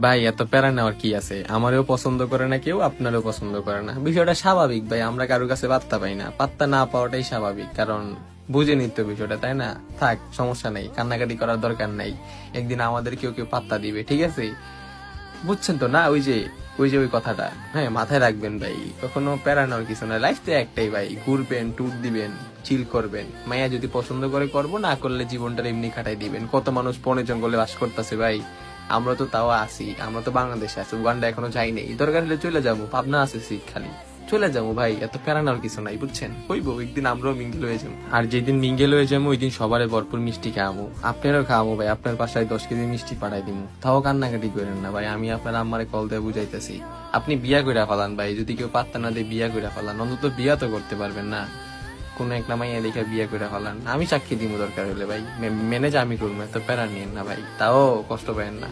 ভাই এত প্যারা নেওয়ার কি আছে? আমারও পছন্দ করে না কেউ, আপনারও পছন্দ করে না, বিষয়টা স্বাভাবিক ভাই। আমরা কারোর কাছে পাত্তা পাই না, পাত্তা না পাওয়াটাই স্বাভাবিক, কারণ বুঝে নিতে বিষয়টা, তাই না? থাক, সমস্যা নেই, কান্নাকাটি করার দরকার নাই। একদিন আমাদের কেউ কেউ পাত্তা দিবে, ঠিক আছে? বুঝছেন তো না? ওই যে ওই কথাটা, হ্যাঁ, মাথায় রাখবেন ভাই। কখনো প্যারা নেওয়ার কিছু না, লাইফ তো একটাই ভাই। ঘুরবেন, ট্যুর দিবেন, চিল করবেন, মাইয়া যদি পছন্দ করে করবো, না করলে জীবনটা এমনি কাটাই দিবেন। কত মানুষ বনে জঙ্গলে বাস করতেছে ভাই, আমরা তো তাও আছি। আমরা তো বাংলাদেশে আছি, উগান্ডা এখনো যাই নাই। দরকার হলে চলে যাবো, পাবনা আছে সিট খালি, চলে যাবো ভাই। এত প্যারা নেওয়ার কিছু নাই, বুঝছেন? হইবো একদিন আমরাও মিঙ্গেল হয়ে যাবো। আর যেদিন মিঙ্গেল হয়ে যাবো ওই দিন সবারে ভরপুর মিষ্টি খাওয়াবো। আপনারও খাওয়াবো ভাই, আপনার বাসায় 10 কেজি মিষ্টি পাঠাই দিব। তাও কান্নাকাটি করেন না ভাই, আমি আপনার আম্মারে কল দিয়ে বুঝাইতেছি। আপনি বিয়া কইরা ফেলান ভাই, যদি কেউ পাত্তা না দিয়ে বিয়া কইরা ফেলান, অন্তত বিয়া তো করতে পারবেন না। কোন একটা মাইয়া দেখে বিয়া কইরা ফেলান, আমি সাক্ষী দিব দরকার হলে ভাই। ম্যানেজ আমি করবো, এত প্যারা নিয়েন না ভাই, তাও কষ্ট পাবেন না।